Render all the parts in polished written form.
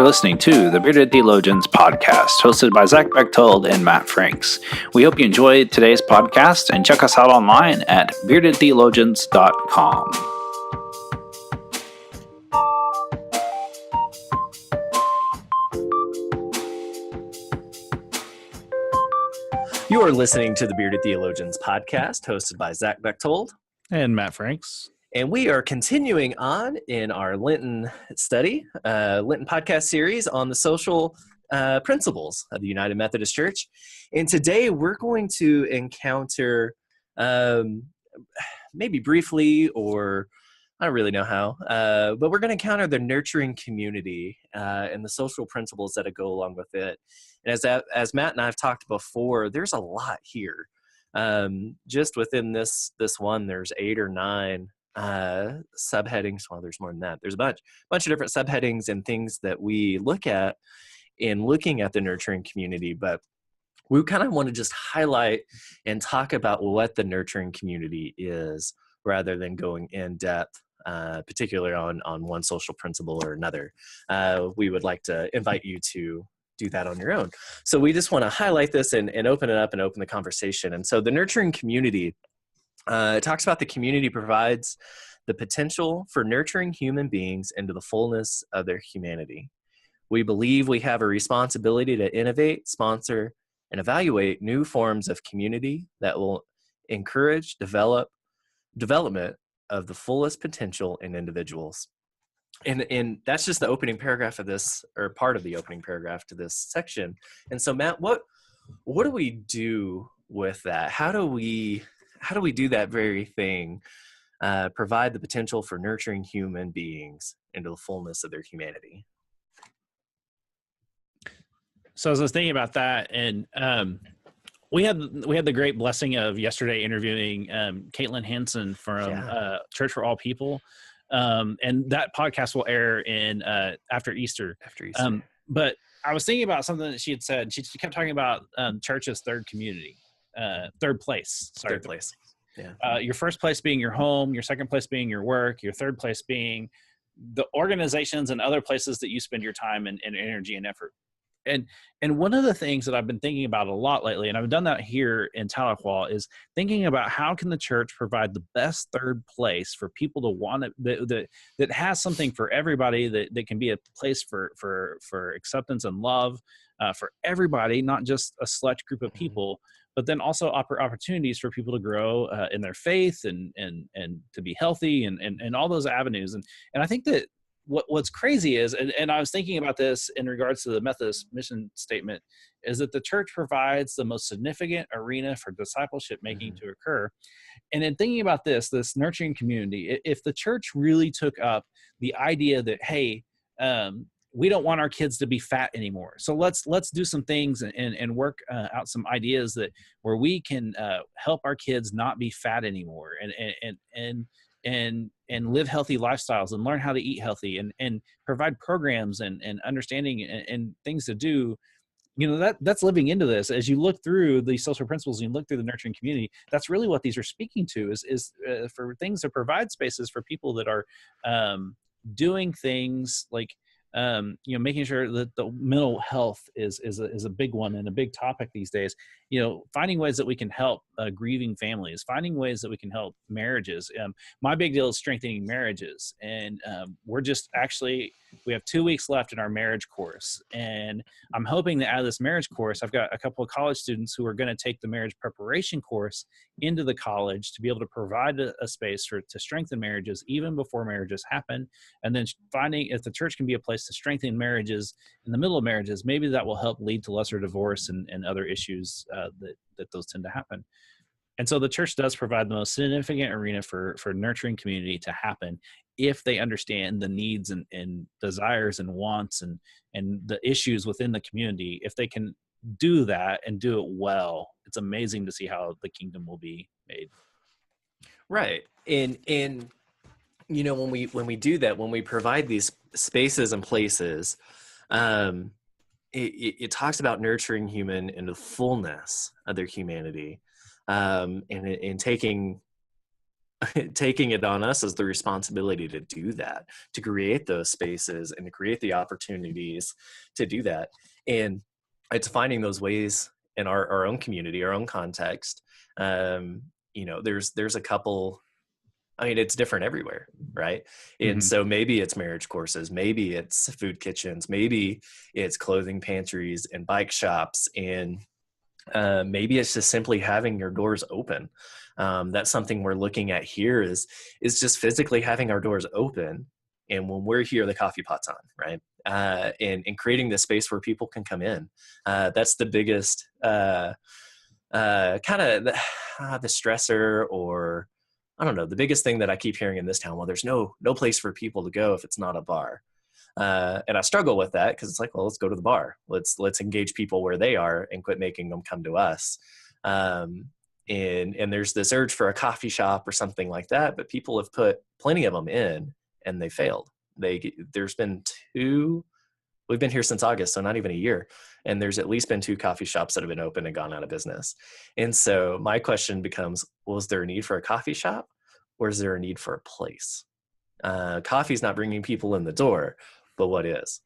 listening to the Bearded Theologians podcast, hosted by Zach Bechtold and Matt Franks. We hope you enjoyed today's podcast and check us out online at beardedtheologians.com. You are listening to the Bearded Theologians podcast, hosted by Zach Bechtold and Matt Franks. And we are continuing on in our Lenten study, Lenten podcast series on the social principles of the United Methodist Church. And today we're going to encounter, maybe briefly, or I don't really know how, but we're going to encounter the nurturing community and the social principles that go along with it. And as Matt and I have talked before, there's a lot here. Just within this one, there's 8 or 9 subheadings. Well, there's more than that. There's a bunch of different subheadings and things that we look at in looking at the nurturing community. But we kind of want to just highlight and talk about what the nurturing community is, rather than going in depth, particularly on one social principle or another. We would like to invite you to do that on your own. So we just want to highlight this and open it up and open the conversation. And so the nurturing community, it talks about the community provides the potential for nurturing human beings into the fullness of their humanity. We believe we have a responsibility to innovate, sponsor, and evaluate new forms of community that will encourage development of the fullest potential in individuals. And that's just the opening paragraph of this, or part of the opening paragraph to this section. And so, Matt, what do we do with that? How do we do that very thing, provide the potential for nurturing human beings into the fullness of their humanity? So as I was thinking about that, and we had the great blessing of yesterday interviewing Caitlin Hansen from Church for All People, and that podcast will air in after Easter. But I was thinking about something that she had said. She kept talking about church's third community. Third place. Yeah. Your first place being your home, your second place being your work, your third place being the organizations and other places that you spend your time and energy and effort. And one of the things that I've been thinking about a lot lately, and I've done that here in Tahlequah, is thinking about how can the church provide the best third place for people to want it, that has something for everybody, that can be a place for acceptance and love for everybody, not just a select group of people, but then also opportunities for people to grow in their faith and to be healthy and all those avenues. And I think that what's crazy is, and I was thinking about this in regards to the Methodist mission statement, is that the church provides the most significant arena for discipleship making to occur. And in thinking about this nurturing community, if the church really took up the idea that, hey, we don't want our kids to be fat anymore, so let's do some things and work out some ideas where we can help our kids not be fat anymore, and live healthy lifestyles and learn how to eat healthy and provide programs and understanding and things to do. That's living into this. As you look through the social principles and you look through the nurturing community, that's really what these are speaking to, is for things to provide spaces for people that are doing things like making sure that the mental health is a big one and a big topic these days. Finding ways that we can help grieving families, finding ways that we can help marriages. My big deal is strengthening marriages, and we have 2 weeks left in our marriage course, and I'm hoping that out of this marriage course, I've got a couple of college students who are going to take the marriage preparation course into the college to be able to provide a space to strengthen marriages even before marriages happen, and then finding if the church can be a place to strengthen marriages in the middle of marriages, maybe that will help lead to lesser divorce and other issues that those tend to happen. And so the church does provide the most significant arena for nurturing community to happen if they understand the needs and desires and wants and the issues within the community. If they can do that and do it well, it's amazing to see how the kingdom will be made. Right. And when we do that, when we provide these spaces and places, it talks about nurturing human into the fullness of their humanity, and taking taking it on us as the responsibility to do that, to create those spaces and to create the opportunities to do that. And it's finding those ways in our own community, our own context. There's a couple, I mean, it's different everywhere, right? And so maybe it's marriage courses, maybe it's food kitchens, maybe it's clothing pantries and bike shops, and maybe it's just simply having your doors open. That's something we're looking at here is just physically having our doors open. And when we're here, the coffee pot's on, right? And creating this space where people can come in. That's the biggest kind of the stressor, or I don't know, the biggest thing that I keep hearing in this town. Well, there's no place for people to go if it's not a bar. And I struggle with that because it's like, well, let's go to the bar. Let's engage people where they are and quit making them come to us. And there's this urge for a coffee shop or something like that, but people have put plenty of them in and they failed. There's been two. We've been here since August, so not even a year. And there's at least been 2 coffee shops that have been open and gone out of business. And so my question becomes, well, is there a need for a coffee shop, or is there a need for a place? Coffee's not bringing people in the door, but what is?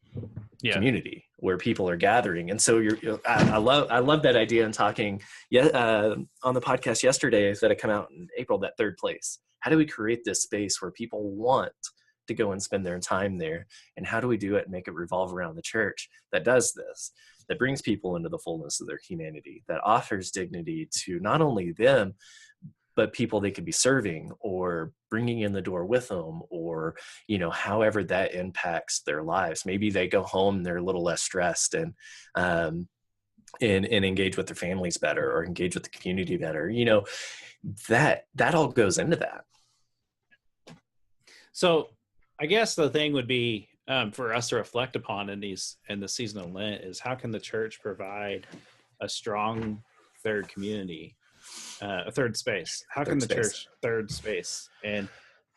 Yeah. Community, where people are gathering. And so I love that idea in talking on the podcast yesterday that had come out in April, that third place. How do we create this space where people want to go and spend their time there? And how do we do it and make it revolve around the church that does this, that brings people into the fullness of their humanity, that offers dignity to not only them, but people they could be serving or bringing in the door with them, or, however that impacts their lives. Maybe they go home, they're a little less stressed and engage with their families better, or engage with the community better. That all goes into that. So I guess the thing would be for us to reflect upon in the season of Lent is, how can the church provide a strong third community, a third space? How can the church third space? And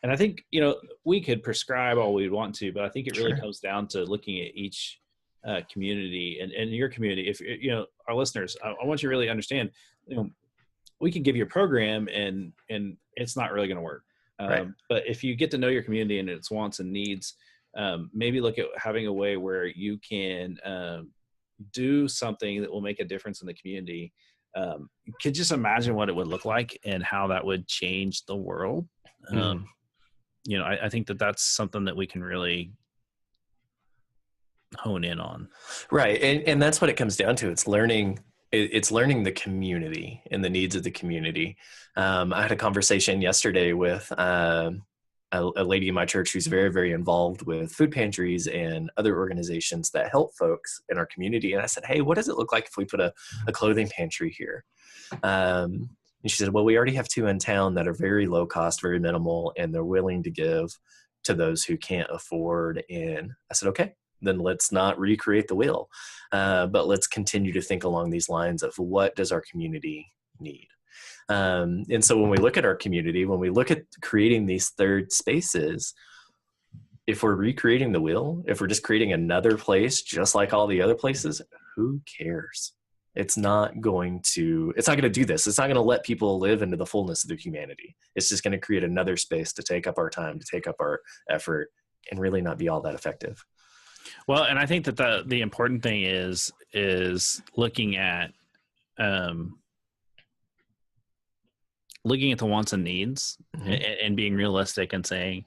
I think, we could prescribe all we'd want to, but I think it really comes down to looking at each community and your community. If our listeners, I want you to really understand, we can give you a program and it's not really going to work. But if you get to know your community and its wants and needs, maybe look at having a way where you can do something that will make a difference in the community. You could just imagine what it would look like and how that would change the world. I think that's something that we can really hone in on. Right. And that's what it comes down to. It's learning the community and the needs of the community. I had a conversation yesterday with a lady in my church who's very, very involved with food pantries and other organizations that help folks in our community. And I said, hey, what does it look like if we put a clothing pantry here? And she said, well, we already have 2 in town that are very low cost, very minimal, and they're willing to give to those who can't afford. And I said, okay, then let's not recreate the wheel, but let's continue to think along these lines of what does our community need? And so when we look at our community, when we look at creating these third spaces, if we're recreating the wheel, if we're just creating another place just like all the other places, who cares? It's not going to do this. It's not going to let people live into the fullness of their humanity. It's just going to create another space to take up our time, to take up our effort, and really not be all that effective. Well, and I think that the important thing is looking at the wants and needs, and being realistic and saying,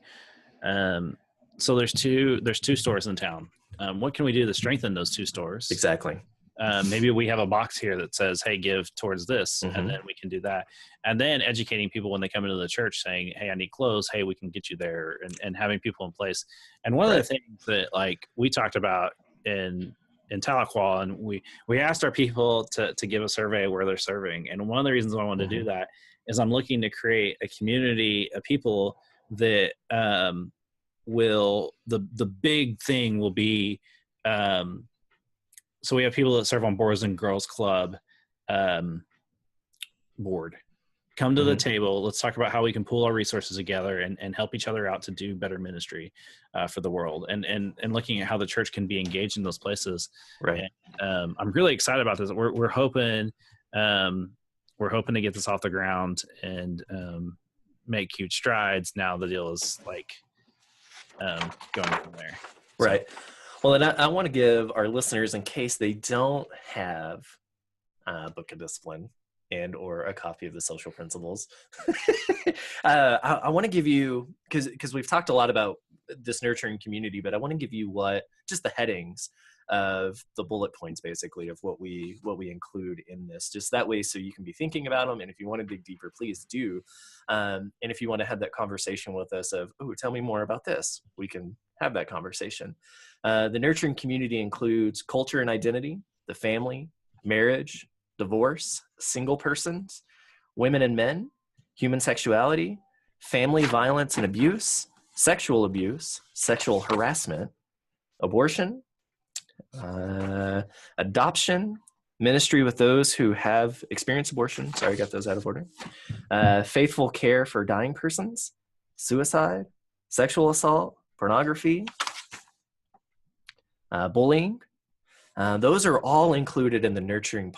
so there's two stores in town. What can we do to strengthen those 2 stores? Exactly. Maybe we have a box here that says, hey, give towards this, and then we can do that. And then educating people when they come into the church saying, hey, I need clothes. Hey, we can get you there, and having people in place. And one of the things that we talked about in Tahlequah, and we asked our people to give a survey where they're serving. And one of the reasons why I wanted to do that is I'm looking to create a community of people that the big thing will be, so we have people that serve on Boys and Girls Club board. Come to the table. Let's talk about how we can pool our resources together and help each other out to do better ministry for the world. And looking at how the church can be engaged in those places. Right. And, I'm really excited about this. We're hoping to get this off the ground and make huge strides. Now the deal is like going from there. So. Right. Well, and I want to give our listeners, in case they don't have a book of discipline and or a copy of the social principles, I want to give you, because we've talked a lot about this nurturing community, but I want to give you just the headings of the bullet points, basically, of what we include in this, just that way so you can be thinking about them. And if you want to dig deeper, please do. And if you want to have that conversation with us of, oh, tell me more about this, we can have that conversation. The nurturing community includes culture and identity, the family, marriage, divorce, single persons, women and men, human sexuality, family violence and abuse, sexual harassment, abortion, adoption, ministry with those who have experienced abortion. Sorry, I got those out of order. Faithful care for dying persons, suicide, sexual assault, pornography, bullying. Those are all included in the nurturing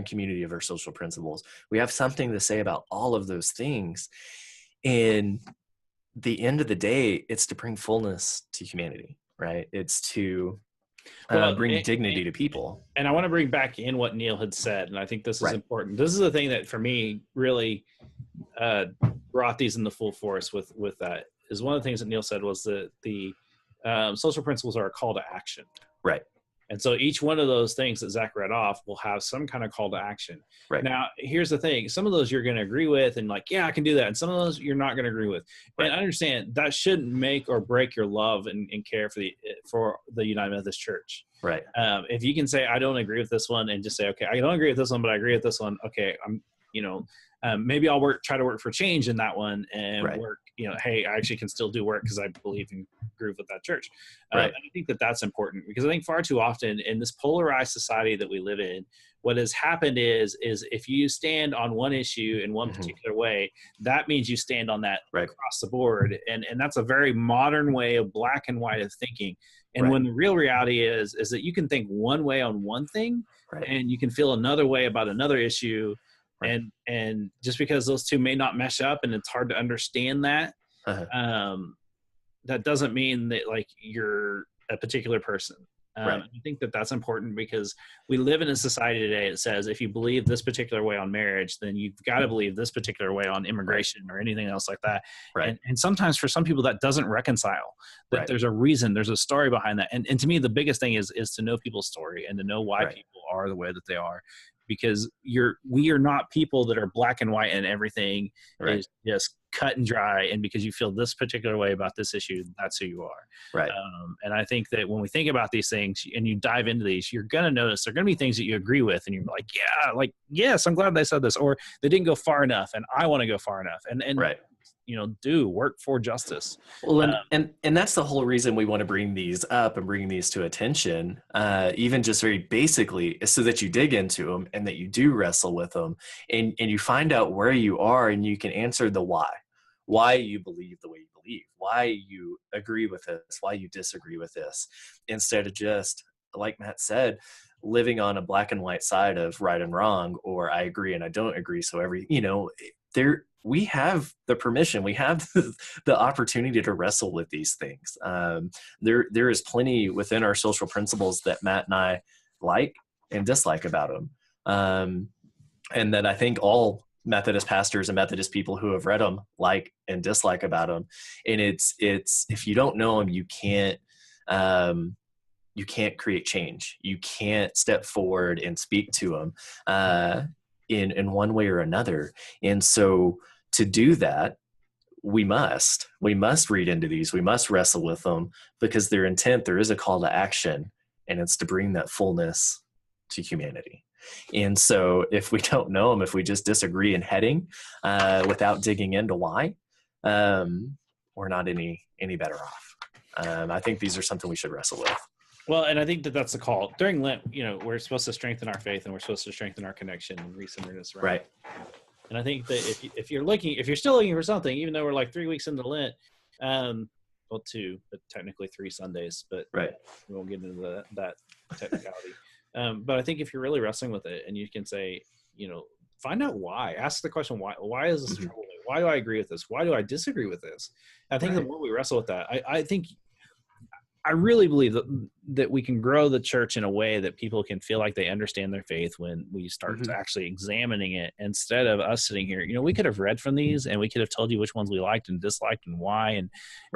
community of our social principles. We have something to say about all of those things. In the end of the day, it's to bring fullness to humanity, right? It's to bring dignity to people. And I want to bring back in what Neil had said, and I think this is important. This is the thing that for me really brought these into full force with that, is one of the things that Neil said was that the social principles are a call to action. Right. And so each one of those things that Zach read off will have some kind of call to action. Right. Now, here's the thing. Some of those you're going to agree with and like, yeah, I can do that. And some of those you're not going to agree with. Right. And I understand that shouldn't make or break your love and care for the United Methodist Church. Right. If you can say, I don't agree with this one, and just say, okay, I don't agree with this one, but I agree with this one. Okay. Maybe I'll try to work for change in that one and work, hey, I actually can still do work because I believe and groove with that church. And I think that that's important, because I think far too often in this polarized society that we live in, what has happened is if you stand on one issue in one particular way, that means you stand on that across the board. And that's a very modern way of black and white of thinking. And when the real reality is that you can think one way on one thing and you can feel another way about another issue. And just because those two may not mesh up and it's hard to understand that, that doesn't mean that like you're a particular person. I think that that's important, because we live in a society today that says if you believe this particular way on marriage, then you've got to believe this particular way on immigration or anything else like that. And sometimes for some people that doesn't reconcile, that there's a reason, there's a story behind that. And to me, the biggest thing is to know people's story and to know why people are the way that they are. Because we are not people that are black and white and everything is just cut and dry. And because you feel this particular way about this issue, that's who you are. And I think that when we think about these things and you dive into these, you're going to notice there are going to be things that you agree with. And you're like, yes, I'm glad they said this, or they didn't go far enough and I want to go far enough. And do work for justice. Well, and that's the whole reason we want to bring these up and bring these to attention, even just very basically, is so that you dig into them and that you do wrestle with them and you find out where you are and you can answer the why you believe the way you believe, why you agree with this, why you disagree with this, instead of just, like Matt said, living on a black and white side of right and wrong, or I agree and I don't agree. So we have the permission, we have the opportunity to wrestle with these things. There is plenty within our social principles that Matt and I like and dislike about them. And that I think all Methodist pastors and Methodist people who have read them like and dislike about them. And it's if you don't know them, you can't create change. You can't step forward and speak to them in one way or another. And so to do that, we must read into these. We must wrestle with them, because their intent, there is a call to action, and it's to bring that fullness to humanity. And so if we don't know them, if we just disagree in heading without digging into why, we're not any better off. I think these are something we should wrestle with. Well, and I think that's the call. During Lent, we're supposed to strengthen our faith and we're supposed to strengthen our connection and recenterness. Right. And I think that if you're still looking for something, even though we're like 3 weeks into Lent, 2, but technically 3 Sundays, but we won't get into that technicality. But I think if you're really wrestling with it and you can say, find out why, ask the question, why is this troubling? Why do I agree with this? Why do I disagree with this? I think the more we wrestle with that, I really believe that we can grow the church in a way that people can feel like they understand their faith when we start to actually examining it, instead of us sitting here. We could have read from these and we could have told you which ones we liked and disliked and why and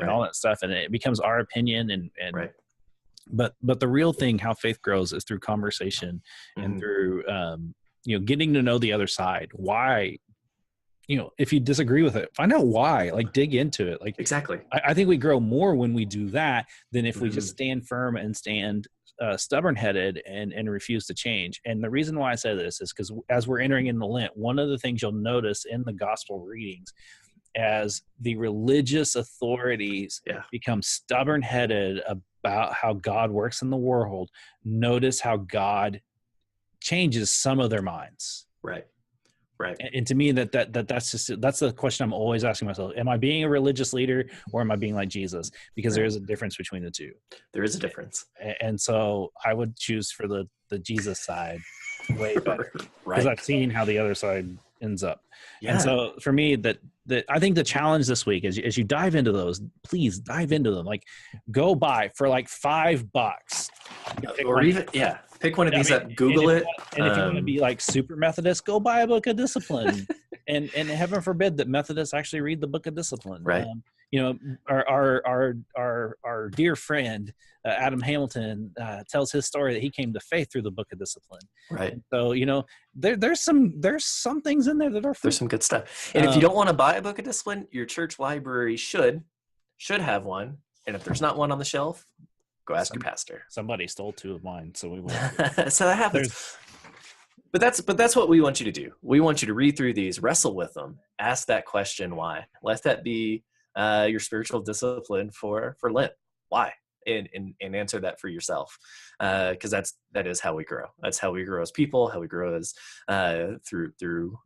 all that stuff. And it becomes our opinion but the real thing, how faith grows, is through conversation and through, getting to know the other side. Why, if you disagree with it, find out why, dig into it. Exactly. I think we grow more when we do that than if we just stand firm and stand stubborn-headed and refuse to change. And the reason why I say this is because as we're entering into Lent, one of the things you'll notice in the gospel readings, as the religious authorities become stubborn-headed about how God works in the world, notice how God changes some of their minds. Right. And to me, that's the question I'm always asking myself. Am I being a religious leader, or am I being like Jesus? Because there is a difference between the two. There is a difference. And so I would choose for the Jesus side way better, because I've seen how the other side ends up. Yeah. And so for me, that I think the challenge this week is, as you dive into those, please dive into them. Go buy for $5, or even pick one of these up. Google it. And if you want to be super Methodist, go buy a book of discipline. and heaven forbid that Methodists actually read the book of discipline. Right. Our dear friend Adam Hamilton tells his story that he came to faith through the book of discipline. Right. And so there's some things in there that are there's some good stuff. And if you don't want to buy a book of discipline, your church library should have one. And if there's not one on the shelf, go ask your pastor. Somebody stole 2 of mine, so we will. So that happens. But that's what we want you to do. We want you to read through these, wrestle with them, ask that question, why. Let that be your spiritual discipline for Lent. Why? And answer that for yourself, because that is how we grow. That's how we grow as people. How we grow as through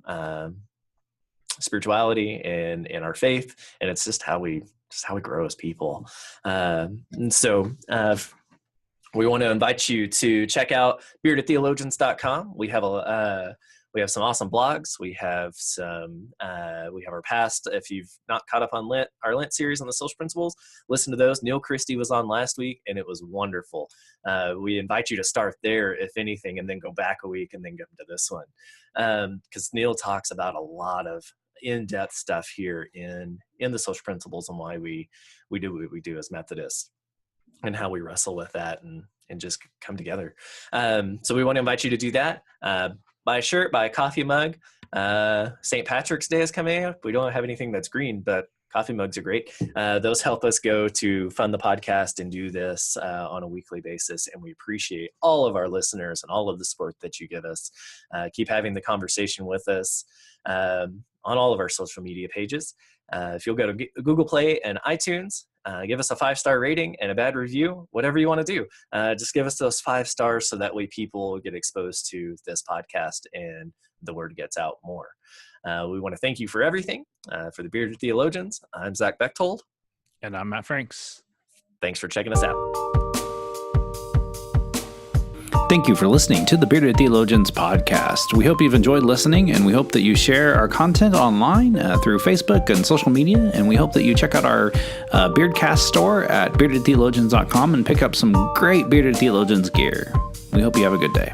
spirituality and our faith, and it's just how we grow as people. And so we want to invite you to check out beardedtheologians.com. We have some awesome blogs. We have our past. If you've not caught up on our Lent series on the social principles, listen to those. Neil Christie was on last week, and it was wonderful. We invite you to start there, if anything, and then go back a week and then go to this one. Because Neil talks about a lot of in-depth stuff here in the social principles and why we do what we do as Methodists and how we wrestle with that and just come together. So we want to invite you to do that. Buy a shirt, buy a coffee mug. St. Patrick's Day is coming up. We don't have anything that's green, but coffee mugs are great. Those help us go to fund the podcast and do this on a weekly basis. And we appreciate all of our listeners and all of the support that you give us. Keep having the conversation with us on all of our social media pages. If you'll go to Google Play and iTunes, give us a 5-star rating and a bad review, whatever you want to do. Just give us those 5 stars so that way people get exposed to this podcast and the word gets out more. We want to thank you for everything. For the Bearded Theologians, I'm Zach Bechtold. And I'm Matt Franks. Thanks for checking us out. Thank you for listening to the Bearded Theologians podcast. We hope you've enjoyed listening, and we hope that you share our content online through Facebook and social media, and we hope that you check out our Beardcast store at beardedtheologians.com and pick up some great Bearded Theologians gear. We hope you have a good day.